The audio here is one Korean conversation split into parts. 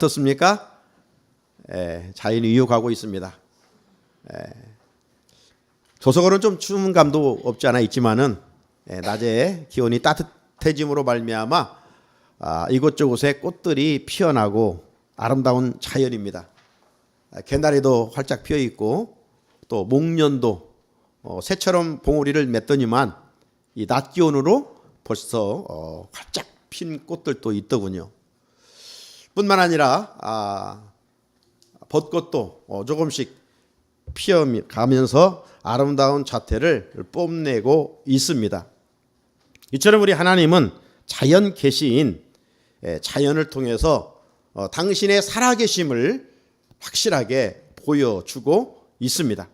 어떻습니까? 자연이 이어가고 있습니다. 도서관은 좀 추운 감도 없지 않아 있지만은 낮에 기온이 따뜻해짐으로 말미암아 이곳저곳에 꽃들이 피어나고 아름다운 자연입니다. 개나리도 활짝 피어 있고 또 목련도 새처럼 봉우리를 맺더니만 이 낮 기온으로 벌써 활짝 핀 꽃들도 있더군요. 뿐만 아니라 벚꽃도 조금씩 피어가면서 아름다운 자태를 뽐내고 있습니다. 이처럼 우리 하나님은 자연 계시인 자연을 통해서 당신의 살아계심을 확실하게 보여주고 있습니다.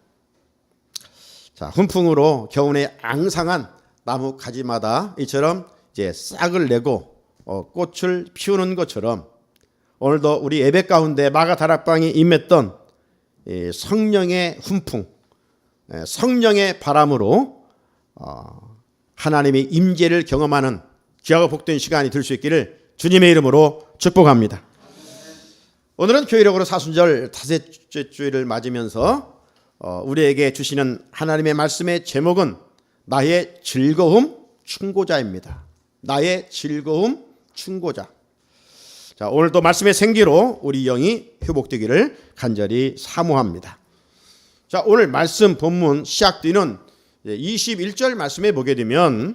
자, 훈풍으로 겨우내 앙상한 나무 가지마다 이처럼 이제 싹을 내고 꽃을 피우는 것처럼 오늘도 우리 예배 가운데 마가 다락방에 임했던 성령의 훈풍, 성령의 바람으로 하나님의 임재를 경험하는 귀하고 복된 시간이 될 수 있기를 주님의 이름으로 축복합니다. 오늘은 교회력으로 사순절 다섯째 주일을 맞으면서 우리에게 주시는 하나님의 말씀의 제목은 나의 즐거움 충고자입니다. 나의 즐거움 충고자. 자, 오늘도 말씀의 생기로 우리 영이 회복되기를 간절히 사모합니다. 자, 오늘 말씀 본문 시작되는 21절 말씀에 보게 되면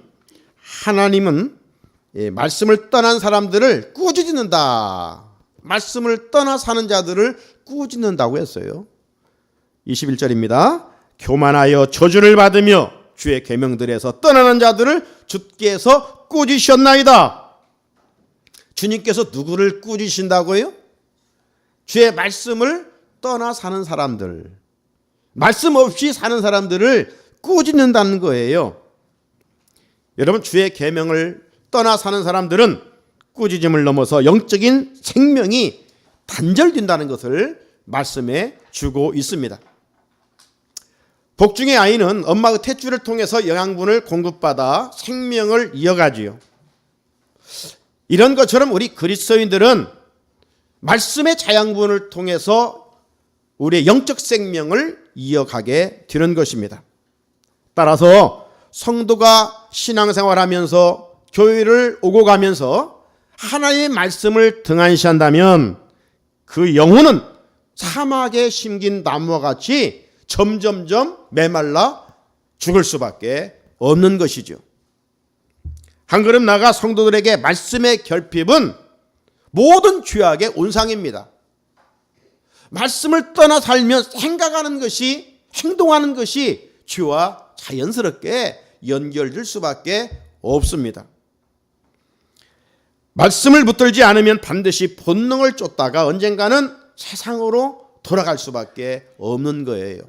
하나님은 말씀을 떠난 사람들을 꾸짖는다. 말씀을 떠나 사는 자들을 꾸짖는다고 했어요. 21절입니다. 교만하여 저주를 받으며 주의 계명들에서 떠나는 자들을 주께서 꾸짖으셨나이다. 주님께서 누구를 꾸짖으신다고요? 주의 말씀을 떠나 사는 사람들, 말씀 없이 사는 사람들을 꾸짖는다는 거예요. 여러분, 주의 계명을 떠나 사는 사람들은 꾸짖음을 넘어서 영적인 생명이 단절된다는 것을 말씀해 주고 있습니다. 복중의 아이는 엄마의 탯줄을 통해서 영양분을 공급받아 생명을 이어가지요. 이런 것처럼 우리 그리스도인들은 말씀의 자양분을 통해서 우리의 영적 생명을 이어가게 되는 것입니다. 따라서 성도가 신앙생활하면서 교회를 오고 가면서 하나님의 말씀을 등한시한다면 그 영혼은 사막에 심긴 나무와 같이 점점점 메말라 죽을 수밖에 없는 것이죠. 한 걸음 나아가 성도들에게 말씀의 결핍은 모든 죄악의 온상입니다. 말씀을 떠나 살며 생각하는 것이, 행동하는 것이 죄와 자연스럽게 연결될 수밖에 없습니다. 말씀을 붙들지 않으면 반드시 본능을 쫓다가 언젠가는 세상으로 돌아갈 수밖에 없는 거예요.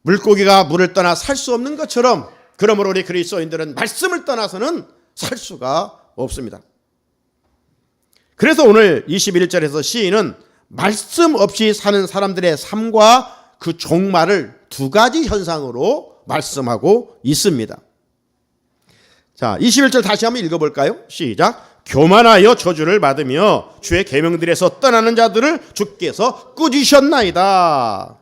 물고기가 물을 떠나 살 수 없는 것처럼 그러므로 우리 그리스도인들은 말씀을 떠나서는 살 수가 없습니다. 그래서 오늘 21절에서 시인은 말씀 없이 사는 사람들의 삶과 그 종말을 두 가지 현상으로 말씀하고 있습니다. 자, 21절 다시 한번 읽어볼까요? 시작. 교만하여 저주를 받으며 주의 계명들에서 떠나는 자들을 주께서 꾸짖으셨나이다.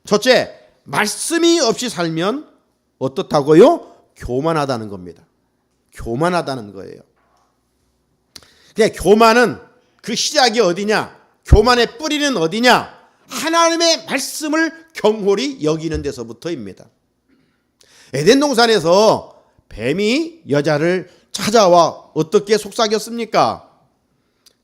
첫째, 말씀이 없이 살면 어떻다고요? 교만하다는 겁니다. 교만하다는 거예요. 근데 교만은 그 시작이 어디냐? 교만의 뿌리는 어디냐? 하나님의 말씀을 경홀히 여기는 데서부터입니다. 에덴 동산에서 뱀이 여자를 찾아와 어떻게 속삭였습니까?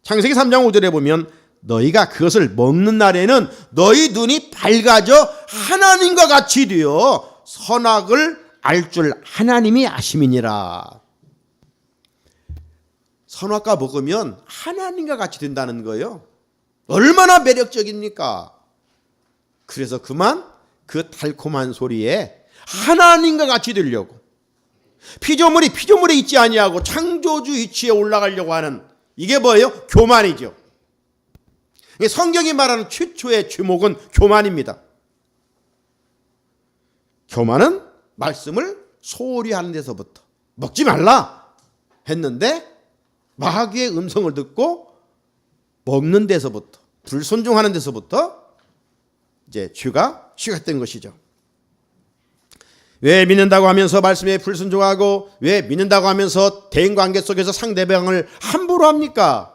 창세기 3장 5절에 보면 너희가 그것을 먹는 날에는 너희 눈이 밝아져 하나님과 같이 되어 선악을 알 줄 하나님이 아심이니라. 선악과 먹으면 하나님과 같이 된다는 거예요. 얼마나 매력적입니까? 그래서 그만 그 달콤한 소리에 하나님과 같이 되려고 피조물에 있지 아니하고 창조주 위치에 올라가려고 하는 이게 뭐예요? 교만이죠. 성경이 말하는 최초의 죄목은 교만입니다. 교만은 말씀을 소홀히 하는 데서부터 먹지 말라 했는데 마귀의 음성을 듣고 먹는 데서부터, 불순종하는 데서부터 이제 죄가 시작된 것이죠. 왜 믿는다고 하면서 말씀에 불순종하고, 왜 믿는다고 하면서 대인관계 속에서 상대방을 함부로 합니까?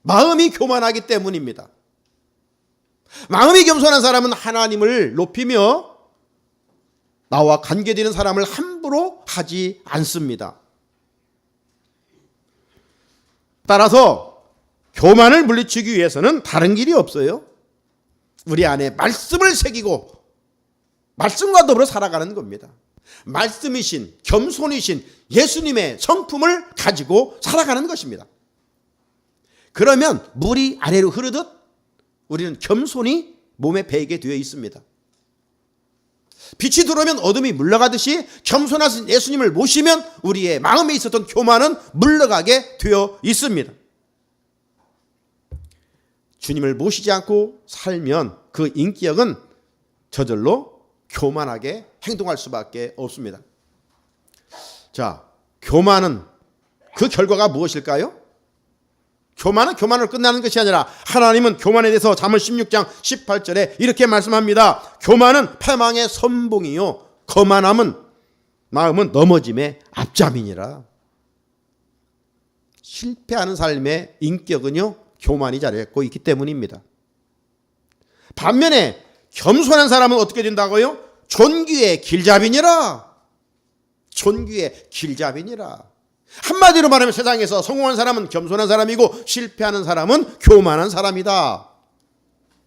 마음이 교만하기 때문입니다. 마음이 겸손한 사람은 하나님을 높이며 나와 관계되는 사람을 함부로 하지 않습니다. 따라서 교만을 물리치기 위해서는 다른 길이 없어요. 우리 안에 말씀을 새기고 말씀과 더불어 살아가는 겁니다. 말씀이신, 겸손이신 예수님의 성품을 가지고 살아가는 것입니다. 그러면 물이 아래로 흐르듯 우리는 겸손히 몸에 배이게 되어 있습니다. 빛이 들어오면 어둠이 물러가듯이 겸손하신 예수님을 모시면 우리의 마음에 있었던 교만은 물러가게 되어 있습니다. 주님을 모시지 않고 살면 그 인격은 저절로 교만하게 행동할 수밖에 없습니다. 자, 교만은 그 결과가 무엇일까요? 교만은 교만으로 끝나는 것이 아니라 하나님은 교만에 대해서 잠언 16장 18절에 이렇게 말씀합니다. 교만은 패망의 선봉이요 거만함은 마음은 넘어짐의 앞잠이니라. 실패하는 삶의 인격은요 교만이 자리했고 있기 때문입니다. 반면에 겸손한 사람은 어떻게 된다고요? 존귀의 길잡이니라. 존귀의 길잡이니라. 한마디로 말하면 세상에서 성공한 사람은 겸손한 사람이고 실패하는 사람은 교만한 사람이다.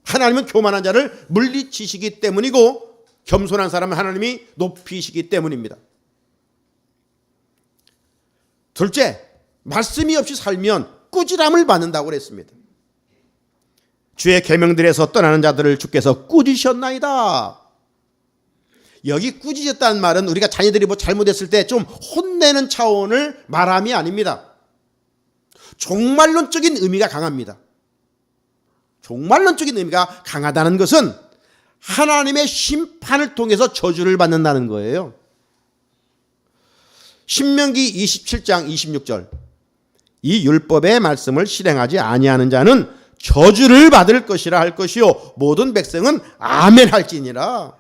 하나님은 교만한 자를 물리치시기 때문이고 겸손한 사람은 하나님이 높이시기 때문입니다. 둘째, 말씀이 없이 살면 꾸지람을 받는다고 그랬습니다. 주의 계명들에서 떠나는 자들을 주께서 꾸짖으셨나이다. 여기 꾸짖었다는 말은 우리가 자녀들이 뭐 잘못했을 때 좀 혼내는 차원을 말함이 아닙니다. 종말론적인 의미가 강합니다. 종말론적인 의미가 강하다는 것은 하나님의 심판을 통해서 저주를 받는다는 거예요. 신명기 27장 26절 이 율법의 말씀을 실행하지 아니하는 자는 저주를 받을 것이라 할 것이요 모든 백성은 아멘 할지니라.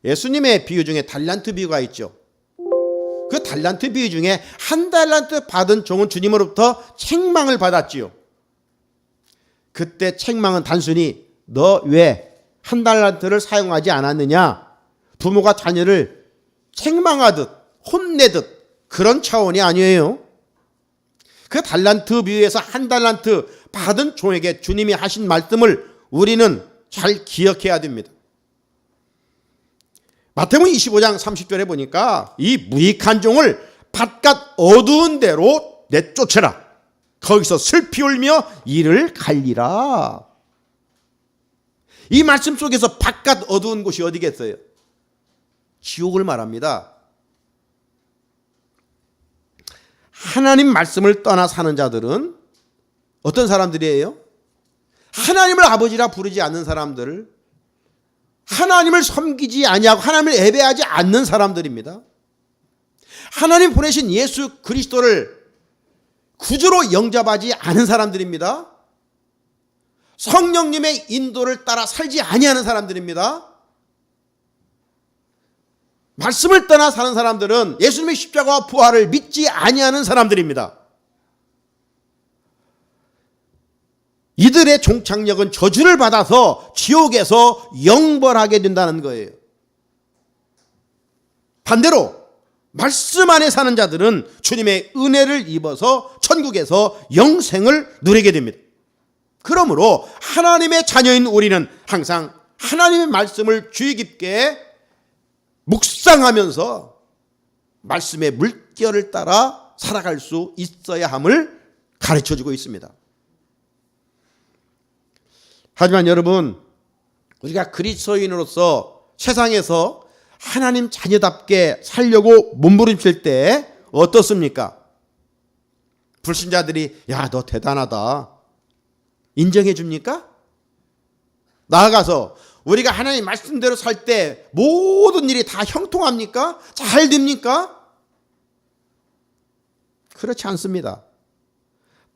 예수님의 비유 중에 달란트 비유가 있죠. 그 달란트 비유 중에 한 달란트 받은 종은 주님으로부터 책망을 받았지요. 그때 책망은 단순히 너 왜 한 달란트를 사용하지 않았느냐, 부모가 자녀를 책망하듯 혼내듯 그런 차원이 아니에요. 그 달란트 비유에서 한 달란트 받은 종에게 주님이 하신 말씀을 우리는 잘 기억해야 됩니다. 마태복음 25장 30절에 보니까 이 무익한 종을 바깥 어두운 데로 내쫓아라. 거기서 슬피 울며 이를 갈리라. 이 말씀 속에서 바깥 어두운 곳이 어디겠어요? 지옥을 말합니다. 하나님 말씀을 떠나 사는 자들은 어떤 사람들이에요? 하나님을 아버지라 부르지 않는 사람들, 하나님을 섬기지 아니하고 하나님을 예배하지 않는 사람들입니다. 하나님 보내신 예수 그리스도를 구주로 영접하지 않은 사람들입니다. 성령님의 인도를 따라 살지 아니하는 사람들입니다. 말씀을 떠나 사는 사람들은 예수님의 십자가와 부활을 믿지 아니하는 사람들입니다. 이들의 종착역은 저주를 받아서 지옥에서 영벌하게 된다는 거예요. 반대로 말씀 안에 사는 자들은 주님의 은혜를 입어서 천국에서 영생을 누리게 됩니다. 그러므로 하나님의 자녀인 우리는 항상 하나님의 말씀을 주의 깊게 묵상하면서 말씀의 물결을 따라 살아갈 수 있어야 함을 가르쳐주고 있습니다. 하지만 여러분, 우리가 그리스도인으로서 세상에서 하나님 자녀답게 살려고 몸부림칠 때 어떻습니까? 불신자들이 야, 너 대단하다 인정해 줍니까? 나아가서 우리가 하나님 말씀대로 살 때 모든 일이 다 형통합니까? 잘 됩니까? 그렇지 않습니다.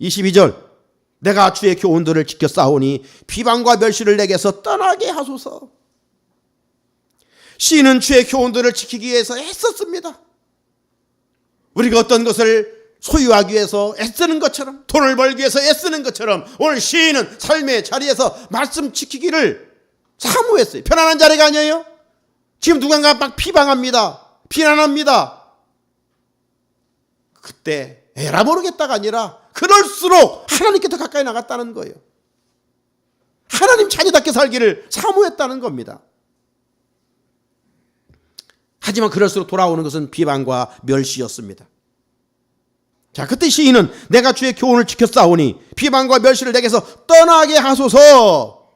22절 내가 주의 교훈들을 지켜 싸우니 비방과 멸시를 내게서 떠나게 하소서. 시인은 주의 교훈들을 지키기 위해서 애썼습니다. 우리가 어떤 것을 소유하기 위해서 애쓰는 것처럼, 돈을 벌기 위해서 애쓰는 것처럼 오늘 시인은 삶의 자리에서 말씀 지키기를 사모했어요. 편안한 자리가 아니에요. 지금 누군가 막 비방합니다. 비난합니다. 그때 에라 모르겠다가 아니라 그럴수록 하나님께 더 가까이 나갔다는 거예요. 하나님 자녀답게 살기를 사모했다는 겁니다. 하지만 그럴수록 돌아오는 것은 비방과 멸시였습니다. 자, 그때 시인은 내가 주의 교훈을 지켜 싸우니 비방과 멸시를 내게서 떠나게 하소서.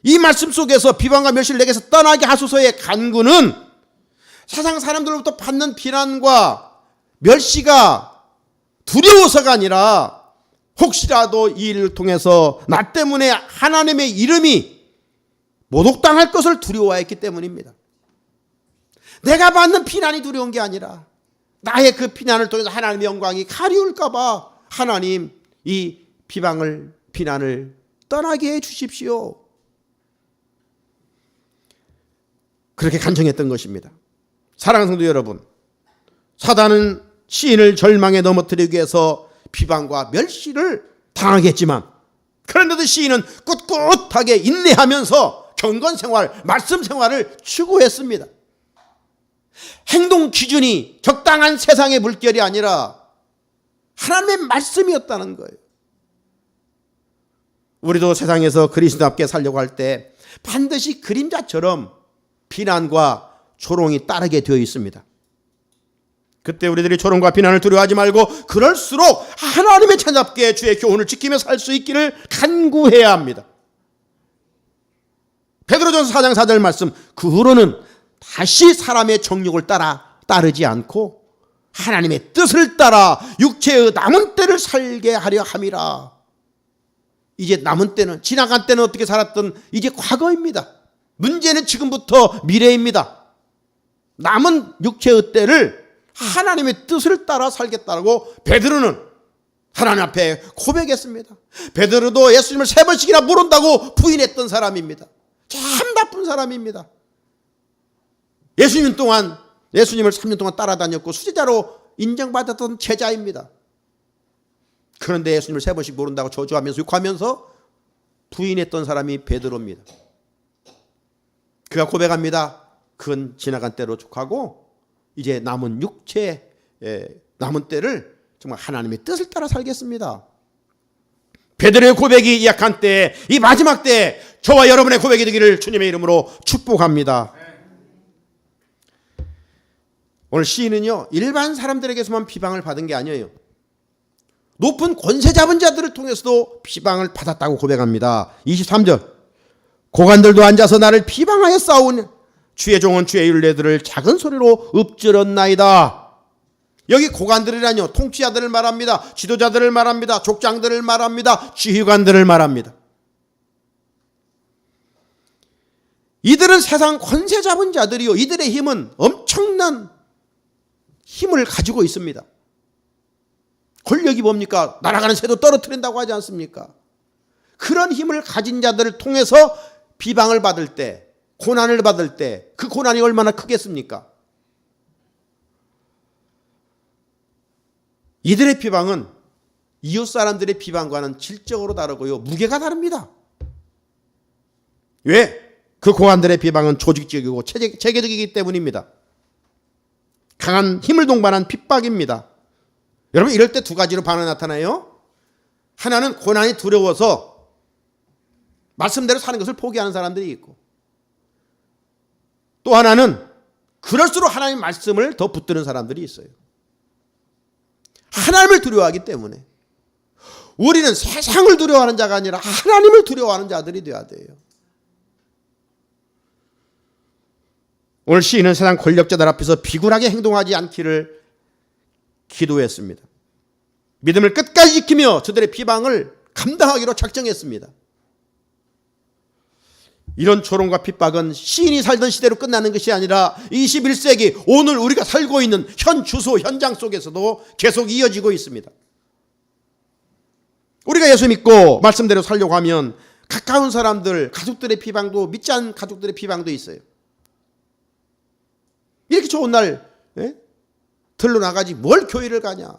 이 말씀 속에서 비방과 멸시를 내게서 떠나게 하소서의 간구는 세상 사람들로부터 받는 비난과 멸시가 두려워서가 아니라 혹시라도 이 일을 통해서 나 때문에 하나님의 이름이 모독당할 것을 두려워했기 때문입니다. 내가 받는 비난이 두려운 게 아니라 나의 그 비난을 통해서 하나님의 영광이 가리울까 봐 하나님 이 비난을 떠나게 해 주십시오. 그렇게 간청했던 것입니다. 사랑하는 성도 여러분, 사단은 시인을 절망에 넘어뜨리기 위해서 비방과 멸시를 당하겠지만 그런데도 시인은 꿋꿋하게 인내하면서 경건생활, 말씀생활을 추구했습니다. 행동 기준이 적당한 세상의 물결이 아니라 하나님의 말씀이었다는 거예요. 우리도 세상에서 그리스도답게 살려고 할 때 반드시 그림자처럼 비난과 조롱이 따르게 되어 있습니다. 그때 우리들이 조롱과 비난을 두려워하지 말고 그럴수록 하나님의 자녀답게 주의 교훈을 지키며 살 수 있기를 간구해야 합니다. 베드로전서 4장 4절 말씀, 그 후로는 다시 사람의 정욕을 따르지 않고 하나님의 뜻을 따라 육체의 남은 때를 살게 하려 함이라. 이제 남은 때는, 지나간 때는 어떻게 살았던 이제 과거입니다. 문제는 지금부터 미래입니다. 남은 육체의 때를 하나님의 뜻을 따라 살겠다고 베드로는 하나님 앞에 고백했습니다. 베드로도 예수님을 3번씩이나 모른다고 부인했던 사람입니다. 참 나쁜 사람입니다. 예수님을 3년 동안 따라다녔고 수제자로 인정받았던 제자입니다. 그런데 예수님을 3번씩 모른다고 저주하면서 욕하면서 부인했던 사람이 베드로입니다. 그가 고백합니다. 그건 지나간 때로 족하고 이제 남은 육체, 남은 때를 정말 하나님의 뜻을 따라 살겠습니다. 베드로의 고백이 약한 때, 이 마지막 때 저와 여러분의 고백이 되기를 주님의 이름으로 축복합니다. 오늘 시인은요, 일반 사람들에게서만 비방을 받은 게 아니에요. 높은 권세 잡은 자들을 통해서도 비방을 받았다고 고백합니다. 23절 고관들도 앉아서 나를 비방하여 싸우니 주의 종은 주의 율례들을 작은 소리로 읊조렸나이다. 여기 고관들이라뇨, 통치자들을 말합니다. 지도자들을 말합니다. 족장들을 말합니다. 지휘관들을 말합니다. 이들은 세상 권세 잡은 자들이요, 이들의 힘은 엄청난 힘을 가지고 있습니다. 권력이 뭡니까? 날아가는 새도 떨어뜨린다고 하지 않습니까? 그런 힘을 가진 자들을 통해서 비방을 받을 때, 고난을 받을 때 그 고난이 얼마나 크겠습니까? 이들의 비방은 이웃 사람들의 비방과는 질적으로 다르고요, 무게가 다릅니다. 왜? 그 고관들의 비방은 조직적이고 체계적이기 때문입니다. 강한 힘을 동반한 핍박입니다. 여러분, 이럴 때 두 가지로 반응이 나타나요. 하나는 고난이 두려워서 말씀대로 사는 것을 포기하는 사람들이 있고, 또 하나는 그럴수록 하나님의 말씀을 더 붙드는 사람들이 있어요. 하나님을 두려워하기 때문에. 우리는 세상을 두려워하는 자가 아니라 하나님을 두려워하는 자들이 되어야 돼요. 오늘 시인은 세상 권력자들 앞에서 비굴하게 행동하지 않기를 기도했습니다. 믿음을 끝까지 지키며 저들의 비방을 감당하기로 작정했습니다. 이런 조롱과 핍박은 시인이 살던 시대로 끝나는 것이 아니라 21세기 오늘 우리가 살고 있는 현 주소 현장 속에서도 계속 이어지고 있습니다. 우리가 예수 믿고 말씀대로 살려고 하면 가까운 사람들, 가족들의 비방도, 믿지 않은 가족들의 비방도 있어요. 이렇게 좋은 날 들러 나가지 뭘 교회를 가냐.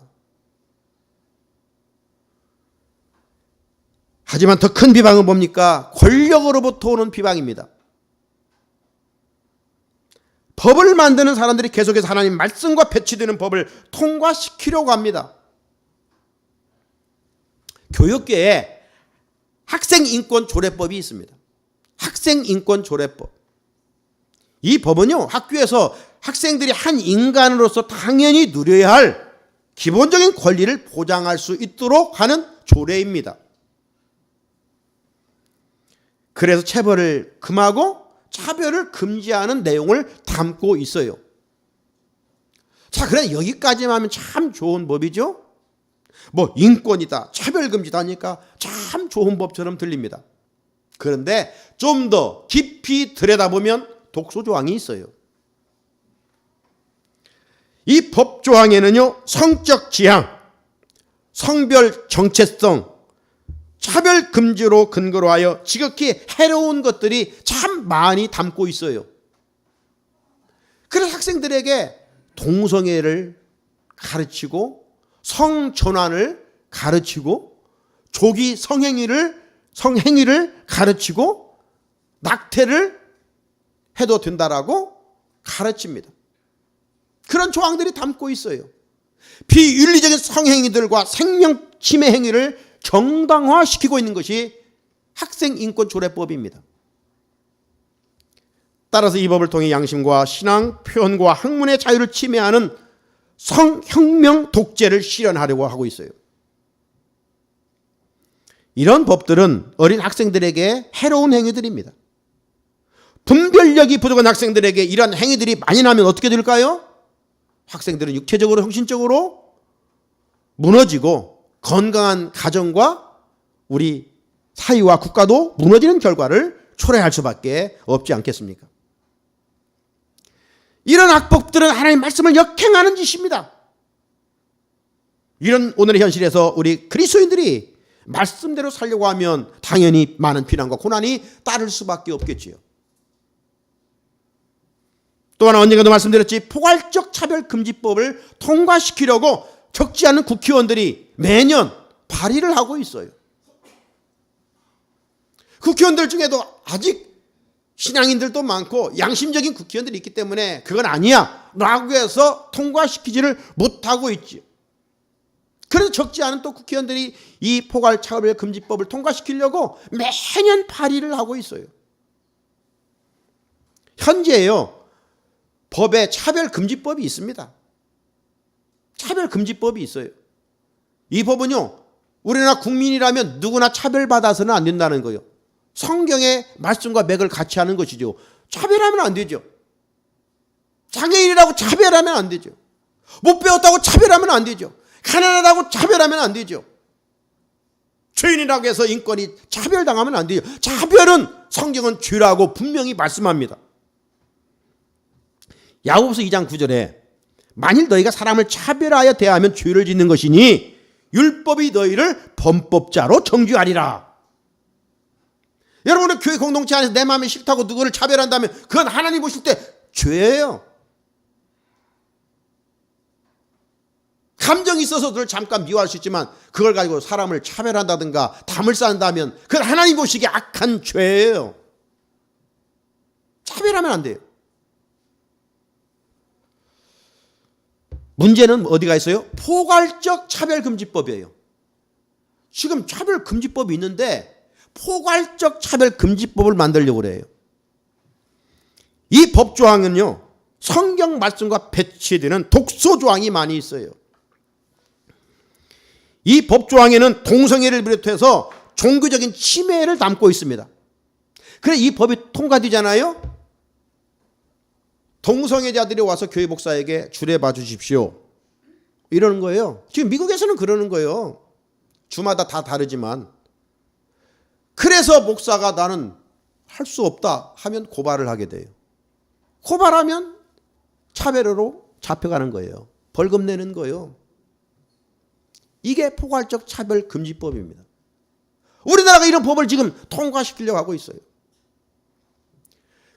하지만 더 큰 비방은 뭡니까? 권력으로부터 오는 비방입니다. 법을 만드는 사람들이 계속해서 하나님 말씀과 배치되는 법을 통과시키려고 합니다. 교육계에 학생인권조례법이 있습니다. 학생인권조례법. 이 법은요, 학교에서 학생들이 한 인간으로서 당연히 누려야 할 기본적인 권리를 보장할 수 있도록 하는 조례입니다. 그래서 체벌을 금하고 차별을 금지하는 내용을 담고 있어요. 자, 그래 여기까지만 하면 참 좋은 법이죠. 뭐 인권이다, 차별 금지다 하니까 참 좋은 법처럼 들립니다. 그런데 좀 더 깊이 들여다보면 독소조항이 있어요. 이 법조항에는요, 성적 지향, 성별 정체성, 차별 금지로 근거로 하여 지극히 해로운 것들이 참 많이 담고 있어요. 그래서 학생들에게 동성애를 가르치고 성전환을 가르치고 조기 성행위를 가르치고 낙태를 해도 된다라고 가르칩니다. 그런 조항들이 담고 있어요. 비윤리적인 성행위들과 생명 침해 행위를 정당화시키고 있는 것이 학생인권조례법입니다. 따라서 이 법을 통해 양심과 신앙, 표현과 학문의 자유를 침해하는 성혁명 독재를 실현하려고 하고 있어요. 이런 법들은 어린 학생들에게 해로운 행위들입니다. 분별력이 부족한 학생들에게 이런 행위들이 많이 나면 어떻게 될까요? 학생들은 육체적으로, 정신적으로 무너지고 건강한 가정과 우리 사회와 국가도 무너지는 결과를 초래할 수밖에 없지 않겠습니까? 이런 악법들은 하나님의 말씀을 역행하는 짓입니다. 이런 오늘의 현실에서 우리 그리스도인들이 말씀대로 살려고 하면 당연히 많은 비난과 고난이 따를 수밖에 없겠지요. 또 하나 언젠가도 말씀드렸지, 포괄적 차별금지법을 통과시키려고 적지 않은 국회의원들이 매년 발의를 하고 있어요. 국회의원들 중에도 아직 신앙인들도 많고 양심적인 국회의원들이 있기 때문에 그건 아니야 라고 해서 통과시키지를 못하고 있지. 그래서 적지 않은 또 국회의원들이 이 포괄차별금지법을 통과시키려고 매년 발의를 하고 있어요. 현재요, 법에 차별금지법이 있습니다. 차별금지법이 있어요. 이 법은요, 우리나라 국민이라면 누구나 차별받아서는 안 된다는 거예요. 성경의 말씀과 맥을 같이 하는 것이죠. 차별하면 안 되죠. 장애인이라고 차별하면 안 되죠. 못 배웠다고 차별하면 안 되죠. 가난하다고 차별하면 안 되죠. 죄인이라고 해서 인권이 차별당하면 안 되죠. 차별은 성경은 죄라고 분명히 말씀합니다. 야고보서 2장 9절에 만일 너희가 사람을 차별하여 대하면 죄를 짓는 것이니 율법이 너희를 범법자로 정죄하리라. 여러분은 교회 공동체 안에서 내 마음이 싫다고 누구를 차별한다면 그건 하나님 보실 때 죄예요. 감정이 있어서 늘 잠깐 미워할 수 있지만 그걸 가지고 사람을 차별한다든가 담을 쌓는다면 그건 하나님 보시기에 악한 죄예요. 차별하면 안 돼요. 문제는 어디가 있어요? 포괄적 차별금지법이에요. 지금 차별금지법이 있는데 포괄적 차별금지법을 만들려고 그래요. 이 법조항은요, 성경 말씀과 배치되는 독소조항이 많이 있어요. 이 법조항에는 동성애를 비롯해서 종교적인 침해를 담고 있습니다. 그래서 이 법이 통과되잖아요. 동성애자들이 와서 교회 목사에게 주례봐 주십시오. 이러는 거예요. 지금 미국에서는 그러는 거예요. 주마다 다 다르지만. 그래서 목사가 나는 할 수 없다 하면 고발을 하게 돼요. 고발하면 차별으로 잡혀가는 거예요. 벌금 내는 거예요. 이게 포괄적 차별금지법입니다. 우리나라가 이런 법을 지금 통과시키려고 하고 있어요.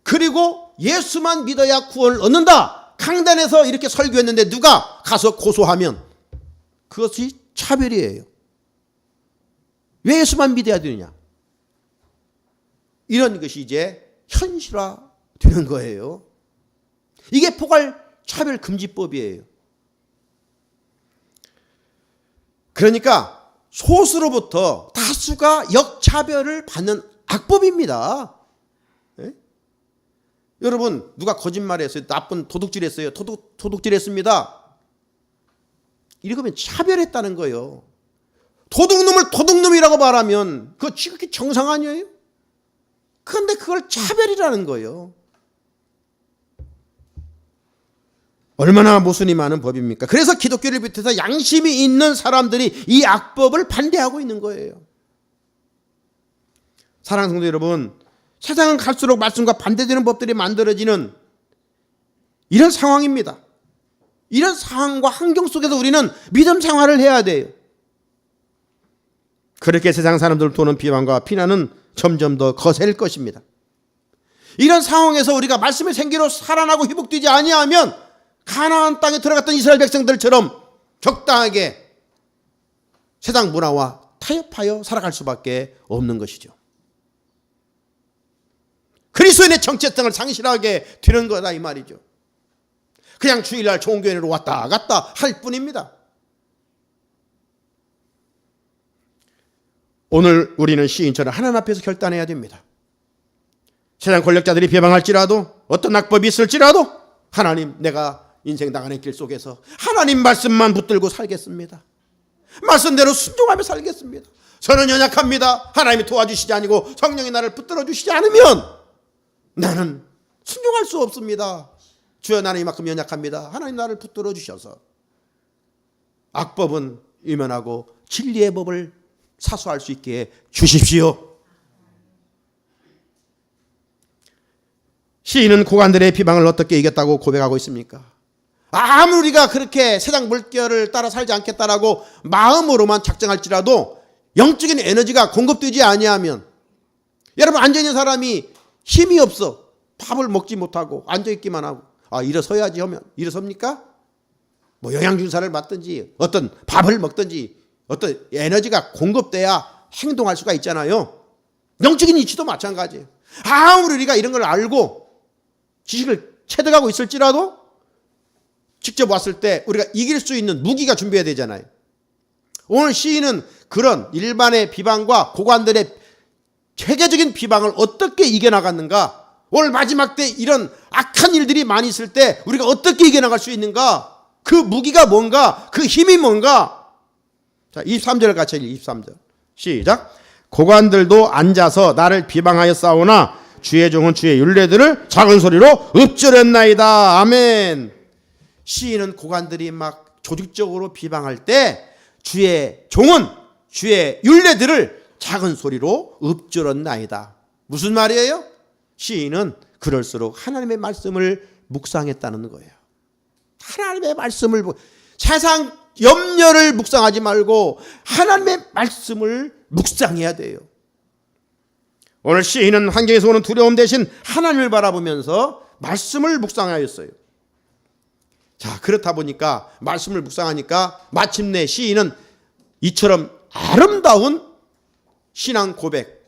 그리고 예수만 믿어야 구원을 얻는다. 강단에서 이렇게 설교했는데 누가 가서 고소하면 그것이 차별이에요. 왜 예수만 믿어야 되느냐? 이런 것이 이제 현실화되는 거예요. 이게 포괄차별금지법이에요. 그러니까 소수로부터 다수가 역차별을 받는 악법입니다. 네? 여러분, 누가 거짓말했어요? 나쁜 도둑질했어요? 도둑질했습니다. 이러면 차별했다는 거예요. 도둑놈을 도둑놈이라고 말하면 그거 지극히 정상 아니에요? 그런데 그걸 차별이라는 거예요. 얼마나 모순이 많은 법입니까? 그래서 기독교를 비롯해서 양심이 있는 사람들이 이 악법을 반대하고 있는 거예요. 사랑하는 성도 여러분, 세상은 갈수록 말씀과 반대되는 법들이 만들어지는 이런 상황입니다. 이런 상황과 환경 속에서 우리는 믿음 생활을 해야 돼요. 그렇게 세상 사람들을 도는 비방과 비난은 점점 더 거셀 것입니다. 이런 상황에서 우리가 말씀의 생기로 살아나고 회복되지 아니하면 가나안 땅에 들어갔던 이스라엘 백성들처럼 적당하게 세상 문화와 타협하여 살아갈 수밖에 없는 것이죠. 그리스도인의 정체성을 상실하게 되는 거다 이 말이죠. 그냥 주일날 좋은 교회로 왔다 갔다 할 뿐입니다. 오늘 우리는 시인처럼 하나님 앞에서 결단해야 됩니다. 세상 권력자들이 비방할지라도 어떤 악법이 있을지라도 하나님, 내가 인생 나가는 길 속에서 하나님 말씀만 붙들고 살겠습니다. 말씀대로 순종하며 살겠습니다. 저는 연약합니다. 하나님이 도와주시지 아니고 성령이 나를 붙들어 주시지 않으면 나는 순종할 수 없습니다. 주여, 나는 이만큼 연약합니다. 하나님 나를 붙들어 주셔서 악법은 이면하고 진리의 법을 사수할 수 있게 주십시오. 시인은 고관들의 비방을 어떻게 이겼다고 고백하고 있습니까? 아무리 우리가 그렇게 세상 물결을 따라 살지 않겠다라고 마음으로만 작정할지라도 영적인 에너지가 공급되지 아니하면, 여러분, 앉아있는 사람이 힘이 없어 밥을 먹지 못하고 앉아있기만 하고 일어서야지 하면 일어섭니까? 뭐 영양주사를 맞든지 어떤 밥을 먹든지 어떤 에너지가 공급돼야 행동할 수가 있잖아요. 영적인 이치도 마찬가지예요. 아무리 우리가 이런 걸 알고 지식을 체득하고 있을지라도 직접 왔을 때 우리가 이길 수 있는 무기가 준비해야 되잖아요. 오늘 시인은 그런 일반의 비방과 고관들의 체계적인 비방을 어떻게 이겨나갔는가, 오늘 마지막 때 이런 악한 일들이 많이 있을 때 우리가 어떻게 이겨나갈 수 있는가, 그 무기가 뭔가, 그 힘이 뭔가. 자, 23절 같이 23절 시작. 고관들도 앉아서 나를 비방하여 싸우나 주의 종은 주의 율례들을 작은 소리로 읊조렸나이다. 아멘. 시인은 고관들이 막 조직적으로 비방할 때 주의 종은 주의 율례들을 작은 소리로 읊조렸나이다. 무슨 말이에요? 시인은 그럴수록 하나님의 말씀을 묵상했다는 거예요. 하나님의 말씀을, 세상 염려를 묵상하지 말고 하나님의 말씀을 묵상해야 돼요. 오늘 시인은 환경에서 오는 두려움 대신 하나님을 바라보면서 말씀을 묵상하였어요. 자, 그렇다 보니까 말씀을 묵상하니까 마침내 시인은 이처럼 아름다운 신앙 고백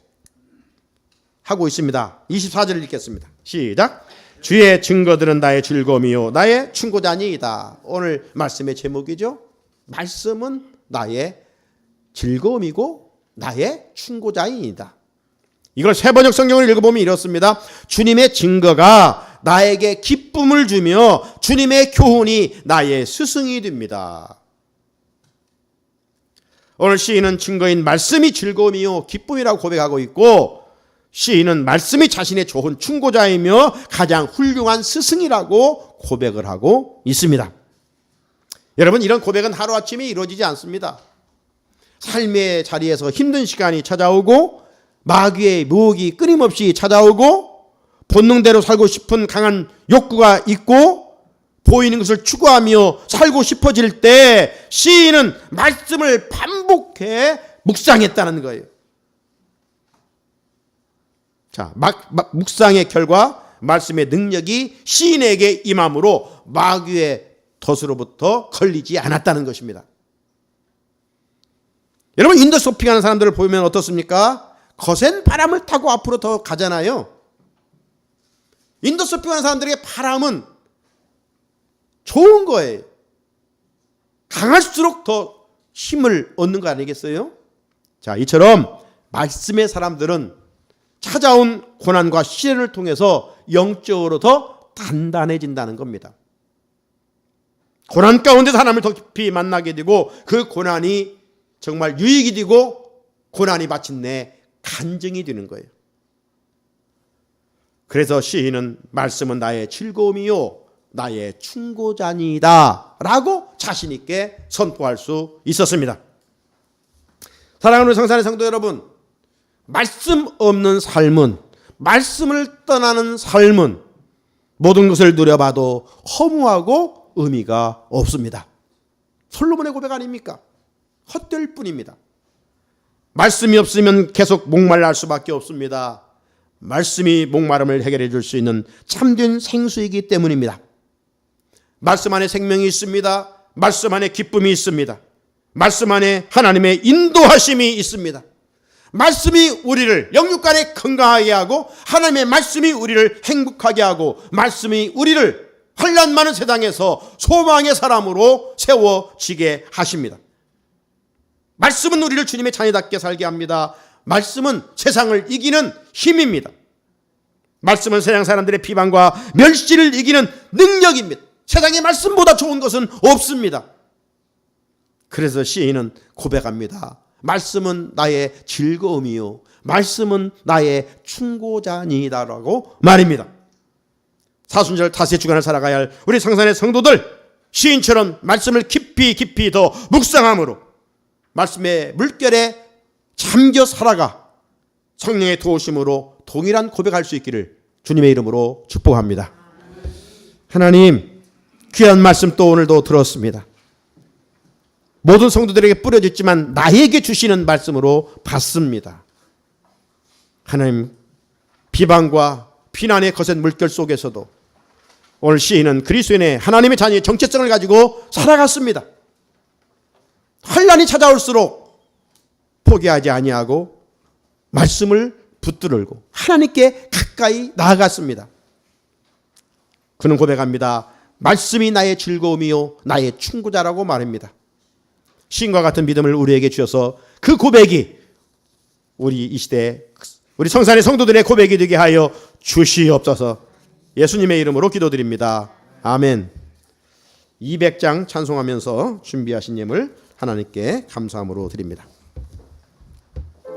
하고 있습니다. 24절을 읽겠습니다. 시작. 주의 증거들은 나의 즐거움이요 나의 충고자니이다. 오늘 말씀의 제목이죠. 말씀은 나의 즐거움이고 나의 충고자이다. 이걸 세번역 성경을 읽어보면 이렇습니다. 주님의 증거가 나에게 기쁨을 주며 주님의 교훈이 나의 스승이 됩니다. 오늘 시인은 증거인 말씀이 즐거움이요 기쁨이라고 고백하고 있고, 시인은 말씀이 자신의 좋은 충고자이며 가장 훌륭한 스승이라고 고백을 하고 있습니다. 여러분, 이런 고백은 하루아침에 이루어지지 않습니다. 삶의 자리에서 힘든 시간이 찾아오고 마귀의 유혹이 끊임없이 찾아오고 본능대로 살고 싶은 강한 욕구가 있고 보이는 것을 추구하며 살고 싶어질 때 시인은 말씀을 반복해 묵상했다는 거예요. 자, 묵상의 결과 말씀의 능력이 시인에게 임함으로 마귀의 덫으로부터 걸리지 않았다는 것입니다. 여러분, 인도 쇼핑하는 사람들을 보면 어떻습니까? 거센 바람을 타고 앞으로 더 가잖아요. 인도 쇼핑하는 사람들에게 바람은 좋은 거예요. 강할수록 더 힘을 얻는 거 아니겠어요? 자, 이처럼 말씀의 사람들은 찾아온 고난과 시련을 통해서 영적으로 더 단단해진다는 겁니다. 고난 가운데서 하나님을 더 깊이 만나게 되고 그 고난이 정말 유익이 되고 고난이 마침내 간증이 되는 거예요. 그래서 시인은 말씀은 나의 즐거움이요 나의 충고자니이다 라고 자신 있게 선포할 수 있었습니다. 사랑하는 성산의 성도 여러분, 말씀 없는 삶은, 말씀을 떠나는 삶은 모든 것을 누려봐도 허무하고 의미가 없습니다. 솔로몬의 고백 아닙니까? 헛될 뿐입니다. 말씀이 없으면 계속 목말랄 수밖에 없습니다. 말씀이 목마름을 해결해 줄 수 있는 참된 생수이기 때문입니다. 말씀 안에 생명이 있습니다. 말씀 안에 기쁨이 있습니다. 말씀 안에 하나님의 인도하심이 있습니다. 말씀이 우리를 영육간에 건강하게 하고 하나님의 말씀이 우리를 행복하게 하고 말씀이 우리를 환난 많은 세상에서 소망의 사람으로 세워지게 하십니다. 말씀은 우리를 주님의 자녀답게 살게 합니다. 말씀은 세상을 이기는 힘입니다. 말씀은 세상 사람들의 비방과 멸시를 이기는 능력입니다. 세상의 말씀보다 좋은 것은 없습니다. 그래서 시인은 고백합니다. 말씀은 나의 즐거움이요 말씀은 나의 충고자니이다라고 말입니다. 사순절 다세 주간을 살아가야 할 우리 성산의 성도들, 시인처럼 말씀을 깊이 더 묵상함으로 말씀의 물결에 잠겨 살아가 성령의 도우심으로 동일한 고백할 수 있기를 주님의 이름으로 축복합니다. 하나님, 귀한 말씀 또 오늘도 들었습니다. 모든 성도들에게 뿌려졌지만 나에게 주시는 말씀으로 받습니다. 하나님, 비방과 비난의 거센 물결 속에서도 오늘 시인은 그리스도인의 하나님의 자녀의 정체성을 가지고 살아갔습니다. 환난이 찾아올수록 포기하지 아니하고 말씀을 붙들고 하나님께 가까이 나아갔습니다. 그는 고백합니다. 말씀이 나의 즐거움이요 나의 충고자라고 말합니다. 시인과 같은 믿음을 우리에게 주셔서 그 고백이 우리 이 시대 우리 성산의 성도들의 고백이 되게 하여 주시옵소서. 예수님의 이름으로 기도드립니다. 아멘. 200장 찬송하면서 준비하신 예물 하나님께 감사함으로 드립니다.